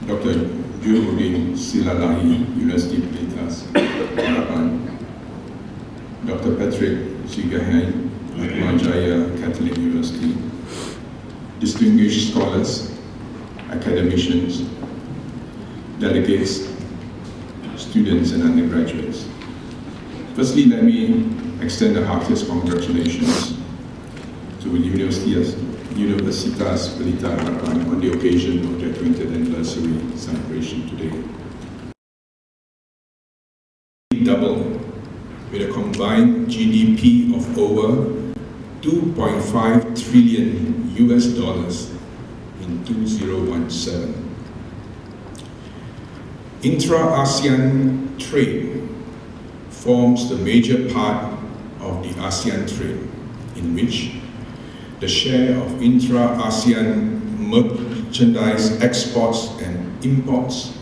Dr. Jurudin Silalahi, University Pelita Harapan, Dr. Patrick Sigahan, Atmajaya Catholic University, distinguished scholars, academicians, delegates, students and undergraduates. Firstly, let me extend the heartiest congratulations to Universitas Pelita Harapan on the occasion of their 20th anniversary celebration today. Double with a combined GDP of over $2.5 trillion in 2017. Intra-ASEAN trade forms the major part of the ASEAN trade, in which the share of intra-ASEAN merchandise exports and imports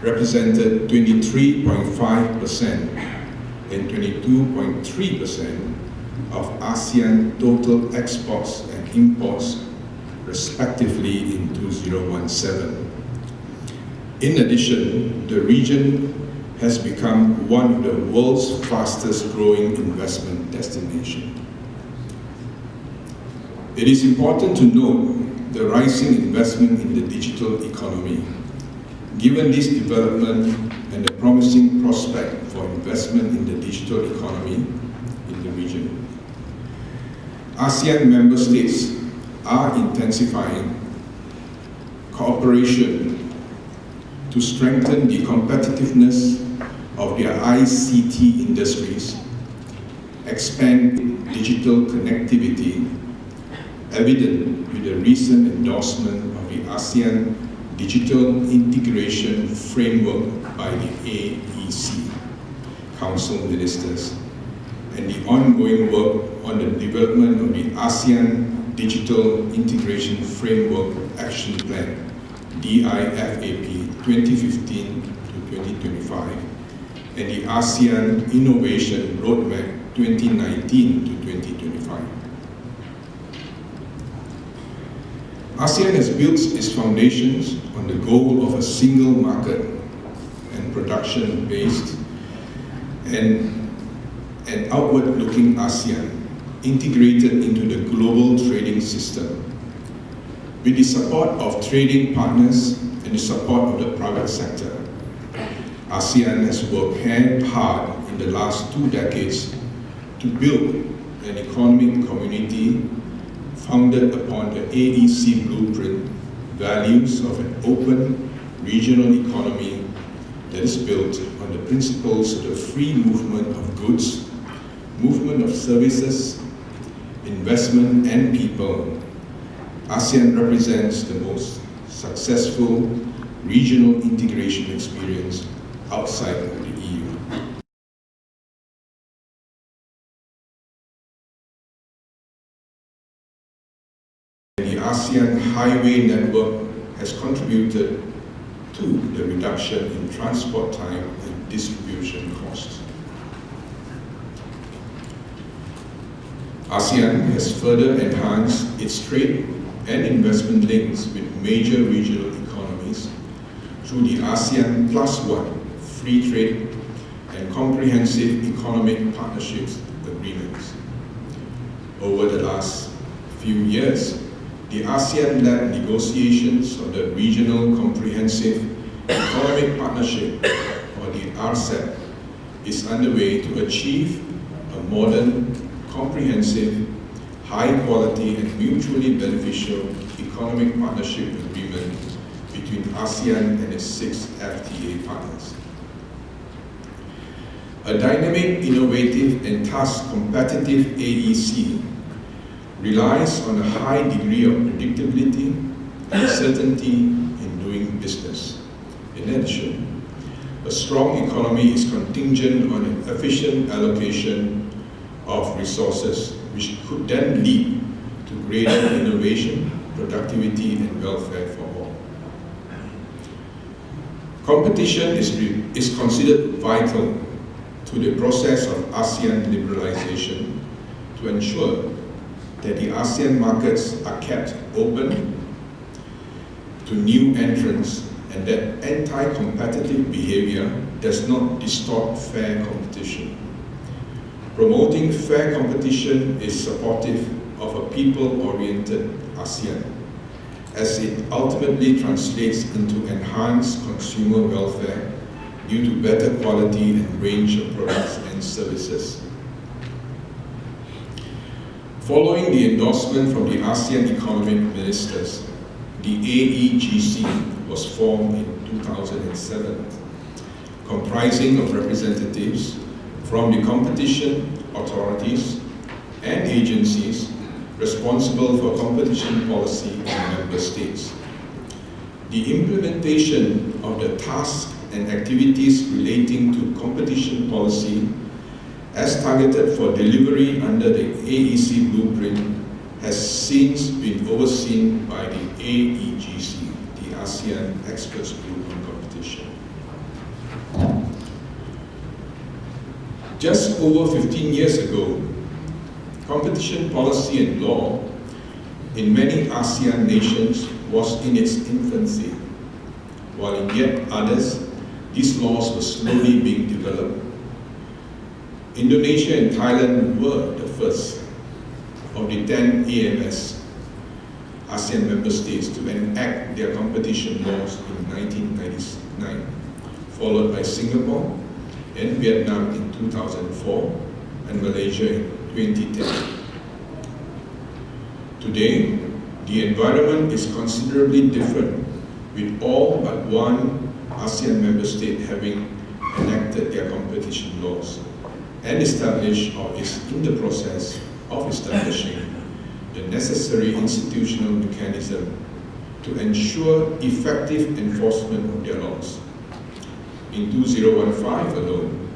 represented 23.5% and 22.3% of ASEAN total exports and imports, respectively, in 2017. In addition, the region has become one of the world's fastest growing investment destinations. It is important to note the rising investment in the digital economy. Given this development and the promising prospect for investment in the digital economy in the region, ASEAN member states are intensifying cooperation to strengthen the competitiveness of their ICT industries, expand digital connectivity, evident with the recent endorsement of the ASEAN Digital Integration Framework by the AEC, Council Ministers, and the ongoing work on the development of the ASEAN Digital Integration Framework Action Plan, DIFAP 2015 to 2025, and the ASEAN Innovation Roadmap 2019 to 2025. ASEAN has built its foundations on the goal of a single market and production-based and an outward-looking ASEAN integrated into the global trading system. With the support of trading partners and the support of the private sector, ASEAN has worked hard in the last 2 decades to build an economic community founded upon the AEC blueprint values of an open regional economy that is built on the principles of the free movement of goods, movement of services, investment and people. ASEAN represents the most successful regional integration experience outside of the EU. The ASEAN highway network has contributed to the reduction in transport time and distribution costs. ASEAN has further enhanced its trade and investment links with major regional economies through the ASEAN +1 free trade and comprehensive economic partnerships agreements. Over the last few years, the ASEAN-led negotiations of the Regional Comprehensive Economic Partnership, or the RCEP, is underway to achieve a modern, comprehensive, high-quality and mutually beneficial economic partnership agreement between ASEAN and its 6 FTA partners. A dynamic, innovative and thus competitive AEC relies on a high degree of predictability and certainty in doing business. In addition, a strong economy is contingent on an efficient allocation of resources, which could then lead to greater innovation, productivity, and welfare for all. Competition is considered vital to the process of ASEAN liberalization to ensure that the ASEAN markets are kept open to new entrants and that anti-competitive behavior does not distort fair competition. Promoting fair competition is supportive of a people-oriented ASEAN, as it ultimately translates into enhanced consumer welfare due to better quality and range of products and services. Following the endorsement from the ASEAN economic ministers, the AEGC was formed in 2007, comprising of representatives from the competition authorities and agencies responsible for competition policy in member states. The implementation of the tasks and activities relating to competition policy as targeted for delivery under the AEC blueprint has since been overseen by the AEGC, the ASEAN Experts Group on Competition. Just over 15 years ago, competition policy and law in many ASEAN nations was in its infancy, while in yet others, these laws were slowly being developed. Indonesia and Thailand were the first of the 10 AMS ASEAN member states to enact their competition laws in 1999, followed by Singapore and Vietnam in 2004 and Malaysia in 2010. Today, the environment is considerably different, with all but one ASEAN member state having enacted their competition laws and established or is in the process of establishing the necessary institutional mechanism to ensure effective enforcement of their laws. In 2015 alone,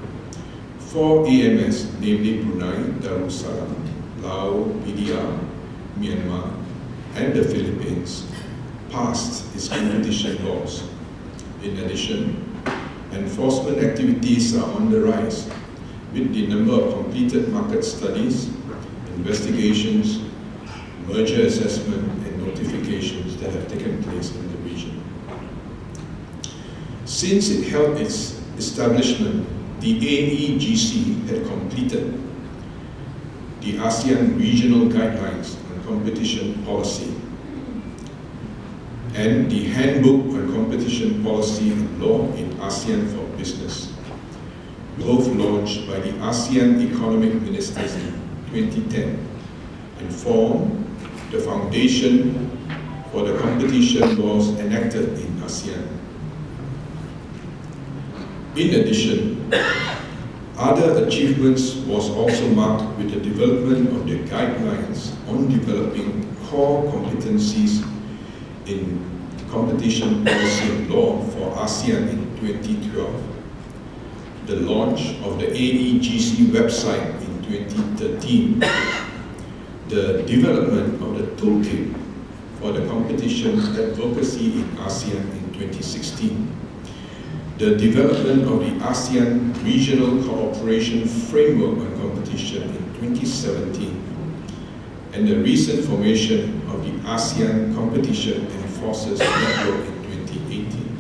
4 AMS, namely Brunei, Darussalam, Laos, PDR, Myanmar, and the Philippines, passed its competition laws. In addition, enforcement activities are on the rise, with the number of completed market studies, investigations, merger assessment, and notifications that have taken place in the region. Since it held its establishment, the AEGC had completed the ASEAN Regional Guidelines on Competition Policy and the Handbook on Competition Policy and Law in ASEAN for Business, both launched by the ASEAN Economic Ministers in 2010 and form the foundation for the competition laws enacted in ASEAN. In addition, other achievements was also marked with the development of the guidelines on developing core competencies in competition policy and law for ASEAN in 2012, the launch of the AEGC website in 2013, the development of the toolkit for the competition advocacy in ASEAN in 2016, the development of the ASEAN Regional Cooperation Framework on Competition in 2017, and the recent formation of the ASEAN Competition Enforcers Network in 2018.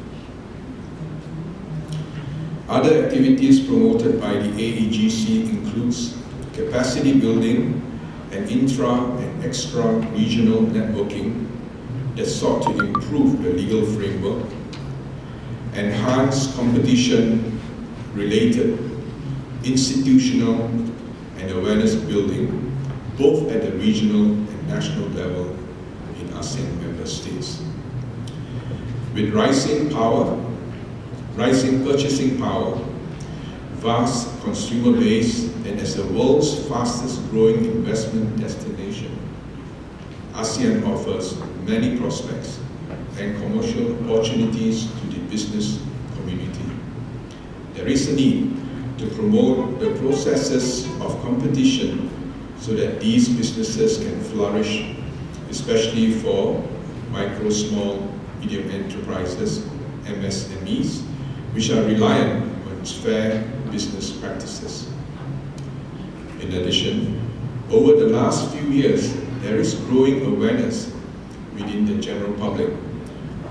Other activities promoted by the AEGC includes capacity building and intra and extra-regional networking that sought to improve the legal framework, enhance competition-related institutional and awareness building, both at the regional and national level in ASEAN member states. With rising purchasing power, vast consumer base, and as the world's fastest growing investment destination, ASEAN offers many prospects and commercial opportunities to the business community. There is a need to promote the processes of competition so that these businesses can flourish, especially for micro, small, medium enterprises, MSMEs, which are reliant on fair business practices. In addition, over the last few years, there is growing awareness within the general public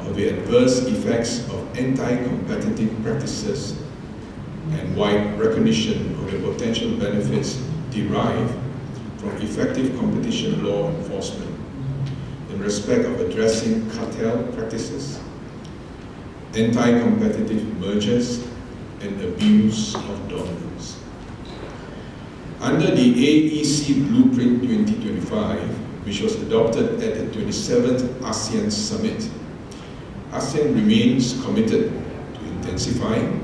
of the adverse effects of anti-competitive practices and wide recognition of the potential benefits derived from effective competition law enforcement in respect of addressing cartel practices, anti-competitive mergers, and abuse of dominance. Under the AEC Blueprint 2025, which was adopted at the 27th ASEAN Summit, ASEAN remains committed to intensifying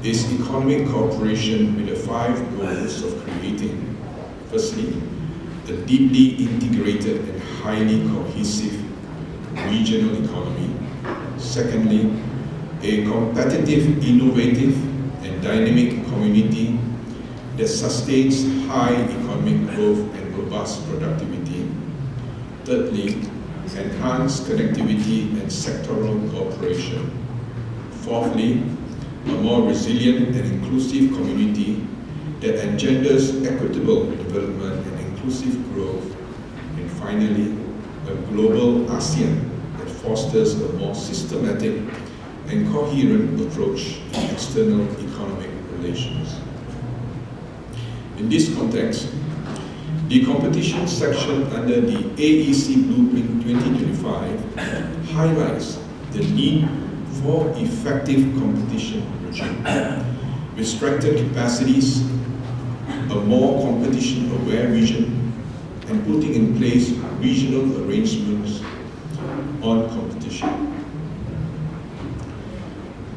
its economic cooperation with the 5 goals of creating, firstly, a deeply integrated and highly cohesive regional economy. Secondly, a competitive, innovative, and dynamic community that sustains high economic growth and robust productivity. Thirdly, enhanced connectivity and sectoral cooperation. Fourthly, a more resilient and inclusive community that engenders equitable development and inclusive growth. And finally, a global ASEAN that fosters a more systematic and coherent approach in external economic relations. In this context, the competition section under the AEC Blueprint 2025 highlights the need for effective competition regime with strengthened capacities, a more competition-aware region, and putting in place regional arrangements on competition.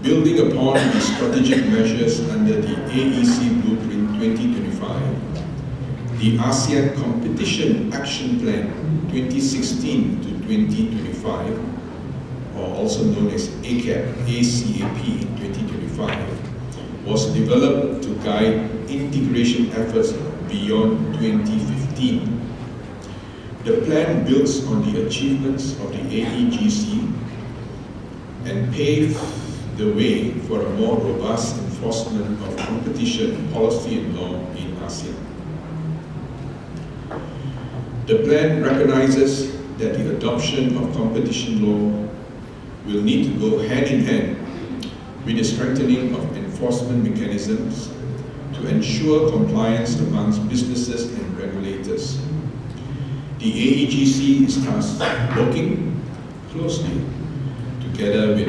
Building upon the strategic measures under the AEC Blueprint 2025, the ASEAN Competition Action Plan 2016 to 2025, or also known as ACAP 2025, was developed to guide integration efforts beyond 2015. The plan builds on the achievements of the AEGC and paves the way for a more robust enforcement of competition policy and law in ASEAN. The plan recognizes that the adoption of competition law will need to go hand in hand with the strengthening of enforcement mechanisms to ensure compliance amongst businesses and regulators. The AEGC is thus working closely together with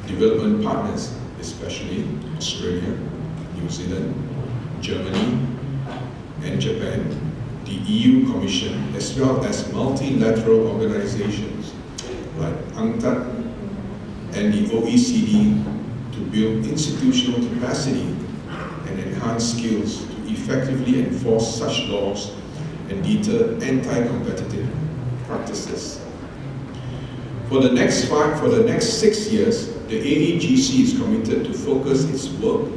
development partners, especially Australia, New Zealand, Germany, and Japan, the EU Commission, as well as multilateral organizations like UNCTAD and the OECD to build institutional capacity and enhance skills to effectively enforce such laws and deter anti-competitive practices. For the next 6 years, the AEGC is committed to focus its work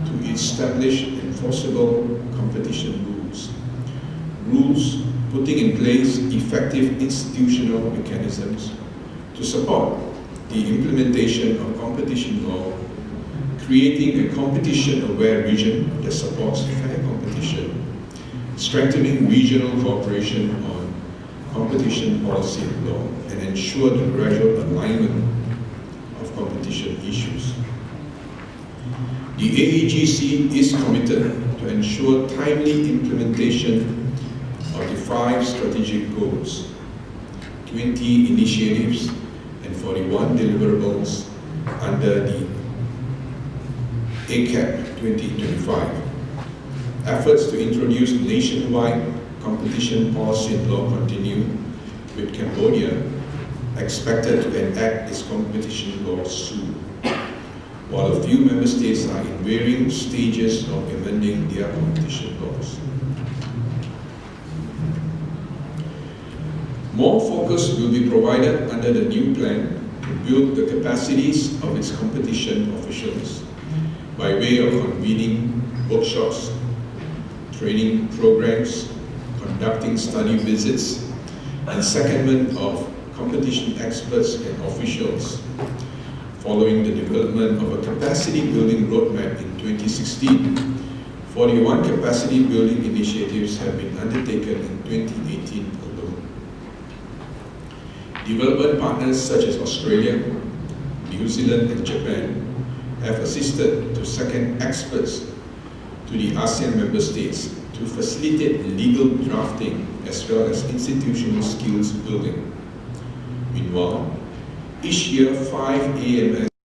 to establish enforceable competition rules. Rules putting in place effective institutional mechanisms to support the implementation of competition law, creating a competition-aware region that supports fair competition, strengthening regional cooperation on competition policy and law, and ensure the gradual alignment of competition issues. The AEGC is committed to ensure timely implementation of the 5 strategic goals, 20 initiatives, and 41 deliverables under the ACAP 2025. Efforts to introduce nationwide competition policy and law continue, with Cambodia expected to enact its competition law soon, while a few member states are in varying stages of amending their competition laws. More focus will be provided under the new plan to build the capacities of its competition officials by way of convening workshops, training programs, conducting study visits, and secondment of competition experts and officials. Following the development of a capacity building roadmap in 2016, 41 capacity building initiatives have been undertaken in 2018 alone. Development partners such as Australia, New Zealand and Japan have assisted to second experts to the ASEAN member states to facilitate legal drafting as well as institutional skills building. Meanwhile, each year 5 AMS